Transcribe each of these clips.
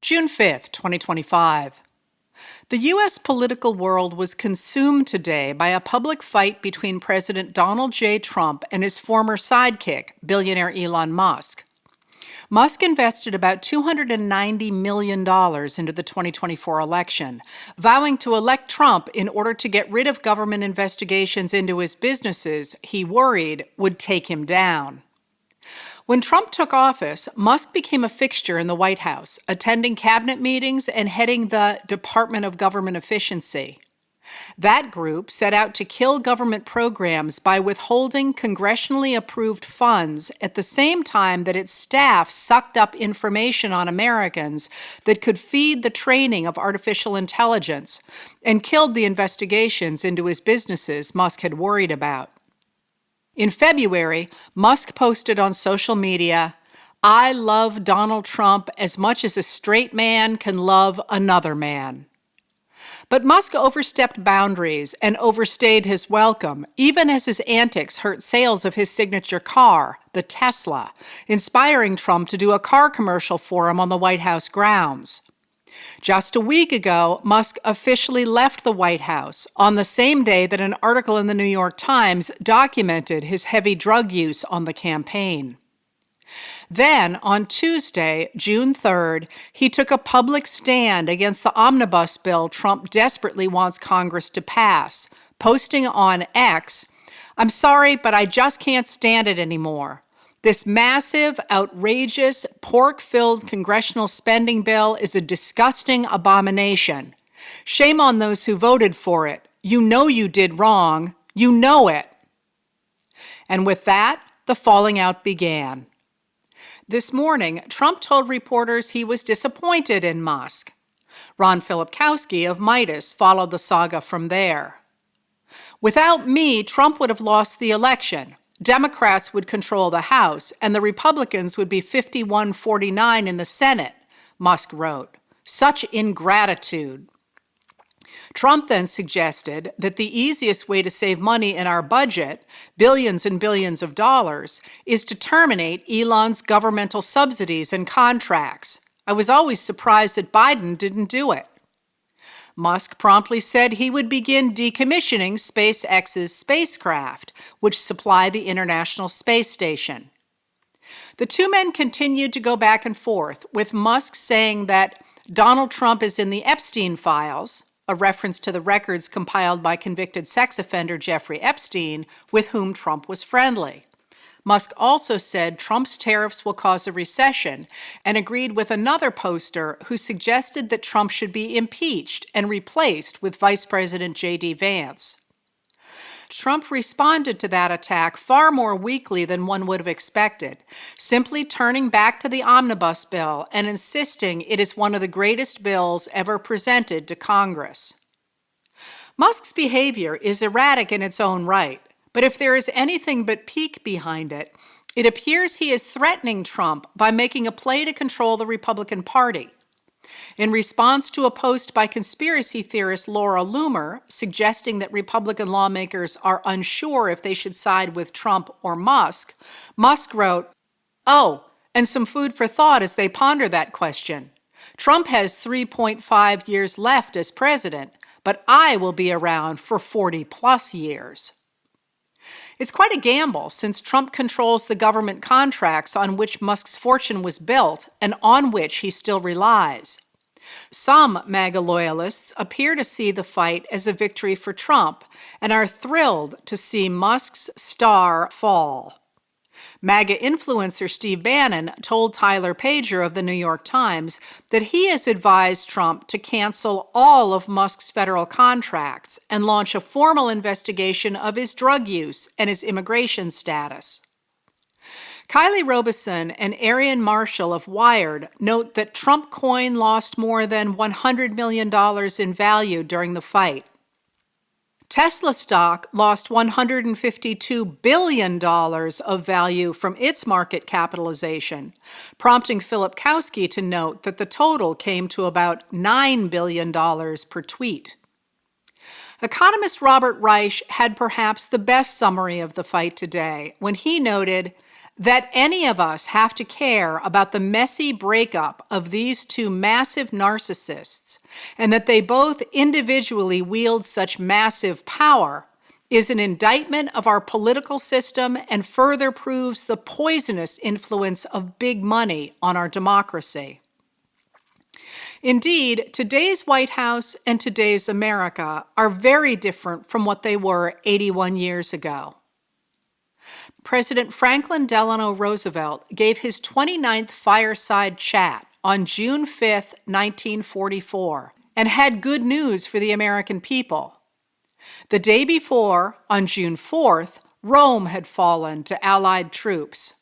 June 5th, 2025. The U.S. political world was consumed today by a public fight between President Donald J. Trump and his former sidekick, billionaire Elon Musk. Musk invested about $290 million into the 2024 election, vowing to elect Trump in order to get rid of government investigations into his businesses he worried would take him down. When Trump took office, Musk became a fixture in the White House, attending cabinet meetings and heading the Department of Government Efficiency. That group set out to kill government programs by withholding congressionally approved funds at the same time that its staff sucked up information on Americans that could feed the training of artificial intelligence and killed the investigations into his businesses Musk had worried about. In February, Musk posted on social media, "I love Donald Trump as much as a straight man can love another man." But Musk overstepped boundaries and overstayed his welcome, even as his antics hurt sales of his signature car, the Tesla, inspiring Trump to do a car commercial for him on the White House grounds. Just a week ago, Musk officially left the White House on the same day that an article in the New York Times documented his heavy drug use on the campaign. Then, on Tuesday, June 3rd, he took a public stand against the omnibus bill Trump desperately wants Congress to pass, posting on X, "I'm sorry, but I just can't stand it anymore. This massive, outrageous, pork-filled congressional spending bill is a disgusting abomination. Shame on those who voted for it. You know you did wrong. You know it." And with that, the falling out began. This morning, Trump told reporters he was disappointed in Musk. Ron Filipkowski of Midas followed the saga from there. "Without me, Trump would have lost the election. Democrats would control the House, and the Republicans would be 51-49 in the Senate," Musk wrote. "Such ingratitude." Trump then suggested that the easiest way to save money in our budget, billions and billions of dollars, is to terminate Elon's governmental subsidies and contracts. "I was always surprised that Biden didn't do it." Musk promptly said he would begin decommissioning SpaceX's spacecraft, which supply the International Space Station. The two men continued to go back and forth, with Musk saying that Donald Trump is in the Epstein files, a reference to the records compiled by convicted sex offender Jeffrey Epstein, with whom Trump was friendly. Musk also said Trump's tariffs will cause a recession and agreed with another poster who suggested that Trump should be impeached and replaced with Vice President J.D. Vance. Trump responded to that attack far more weakly than one would have expected, simply turning back to the omnibus bill and insisting it is one of the greatest bills ever presented to Congress. Musk's behavior is erratic in its own right, but if there is anything but pique behind it, it appears he is threatening Trump by making a play to control the Republican Party. In response to a post by conspiracy theorist Laura Loomer suggesting that Republican lawmakers are unsure if they should side with Trump or Musk, Musk wrote, "Oh, and some food for thought as they ponder that question. Trump has 3.5 years left as president, but I will be around for 40-plus years." It's quite a gamble, since Trump controls the government contracts on which Musk's fortune was built and on which he still relies. Some MAGA loyalists appear to see the fight as a victory for Trump and are thrilled to see Musk's star fall. MAGA influencer Steve Bannon told Tyler Pager of the New York Times that he has advised Trump to cancel all of Musk's federal contracts and launch a formal investigation of his drug use and his immigration status. Kylie Robeson and Arian Marshall of Wired note that Trump coin lost more than $100 million in value during the fight. Tesla stock lost $152 billion of value from its market capitalization, prompting Filipkowski to note that the total came to about $9 billion per tweet. Economist Robert Reich had perhaps the best summary of the fight today when he noted, That any of us have to care about the messy breakup of these two massive narcissists, and that they both individually wield such massive power, is an indictment of our political system and further proves the poisonous influence of big money on our democracy. Indeed, today's White House and today's America are very different from what they were 81 years ago. President Franklin Delano Roosevelt gave his 29th fireside chat on June 5, 1944, and had good news for the American people. The day before, on June 4th, Rome had fallen to Allied troops.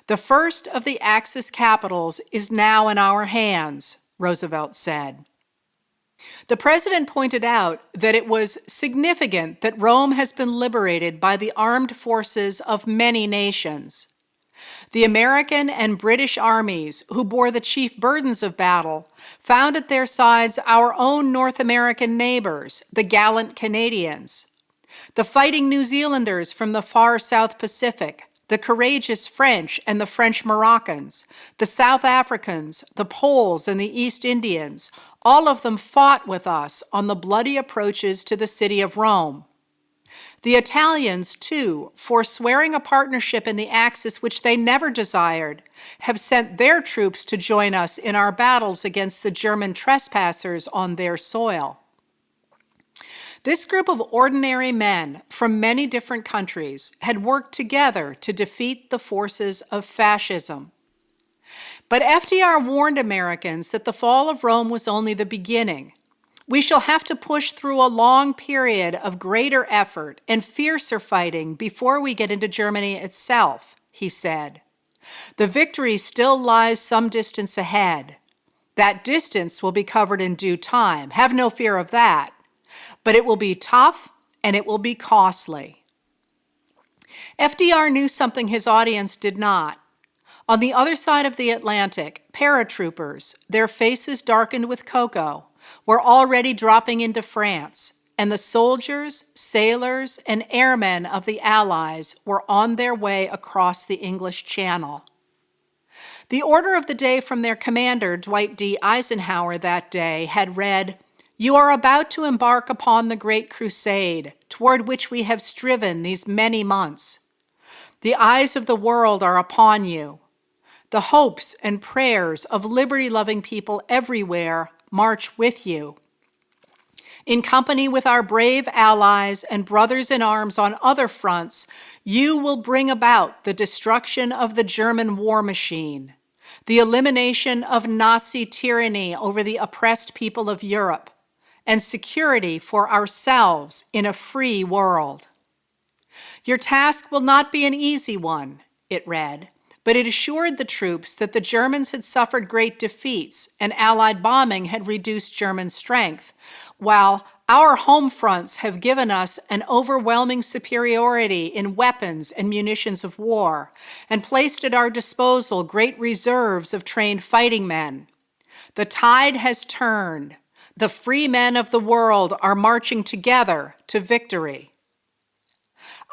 The first of the Axis capitals is now in our hands, Roosevelt said. The president pointed out that it was significant that Rome has been liberated by the armed forces of many nations. The American and British armies, who bore the chief burdens of battle, found at their sides our own North American neighbors, the gallant Canadians, the fighting New Zealanders from the far South Pacific, the courageous French and the French Moroccans, the South Africans, the Poles, and the East Indians. All of them fought with us on the bloody approaches to the city of Rome. The Italians, too, forswearing a partnership in the Axis which they never desired, have sent their troops to join us in our battles against the German trespassers on their soil. This group of ordinary men from many different countries had worked together to defeat the forces of fascism. But FDR warned Americans that the fall of Rome was only the beginning. We shall have to push through a long period of greater effort and fiercer fighting before we get into Germany itself, he said. The victory still lies some distance ahead. That distance will be covered in due time. Have no fear of that. But it will be tough and it will be costly. FDR knew something his audience did not. On the other side of the Atlantic, paratroopers, their faces darkened with cocoa, were already dropping into France, and the soldiers, sailors, and airmen of the Allies were on their way across the English Channel. The order of the day from their commander, Dwight D. Eisenhower, that day had read, "You are about to embark upon the great crusade, toward which we have striven these many months. The eyes of the world are upon you. The hopes and prayers of liberty-loving people everywhere march with you. In company with our brave allies and brothers in arms on other fronts, you will bring about the destruction of the German war machine, the elimination of Nazi tyranny over the oppressed people of Europe, and security for ourselves in a free world. Your task will not be an easy one," it read, but it assured the troops that the Germans had suffered great defeats and Allied bombing had reduced German strength, while our home fronts have given us an overwhelming superiority in weapons and munitions of war, and placed at our disposal great reserves of trained fighting men. The tide has turned. The free men of the world are marching together to victory.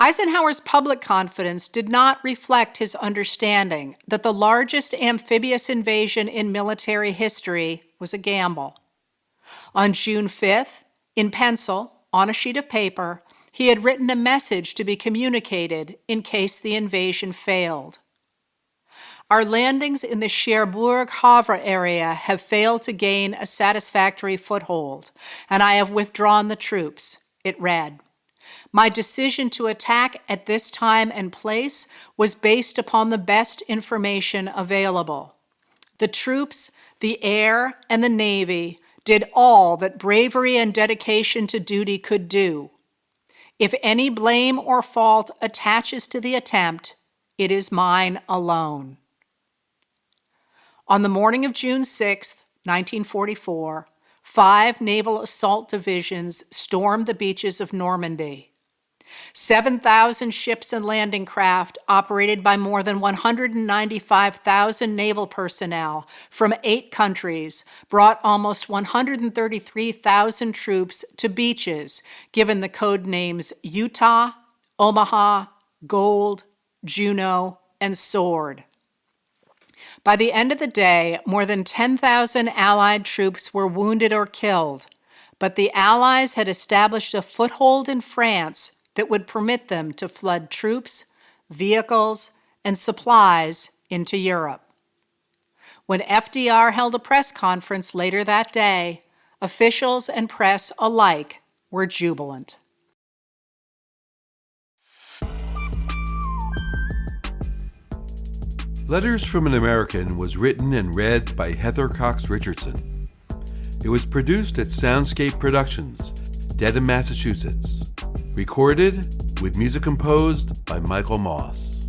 Eisenhower's public confidence did not reflect his understanding that the largest amphibious invasion in military history was a gamble. On June 5th, in pencil, on a sheet of paper, he had written a message to be communicated in case the invasion failed. Our landings in the Cherbourg-Havre area have failed to gain a satisfactory foothold, and I have withdrawn the troops, it read. My decision to attack at this time and place was based upon the best information available. The troops, the air, and the Navy did all that bravery and dedication to duty could do. If any blame or fault attaches to the attempt, it is mine alone. On the morning of June 6, 1944, 5 naval assault divisions stormed the beaches of Normandy. 7,000 ships and landing craft operated by more than 195,000 naval personnel from 8 countries brought almost 133,000 troops to beaches given the code names Utah, Omaha, Gold, Juneau, and soared. By the end of the day, more than 10,000 Allied troops were wounded or killed, but the Allies had established a foothold in France that would permit them to flood troops, vehicles, and supplies into Europe. When FDR held a press conference later that day, officials and press alike were jubilant. Letters from an American was written and read by Heather Cox Richardson. It was produced at Soundscape Productions, Dedham, Massachusetts. Recorded with music composed by Michael Moss.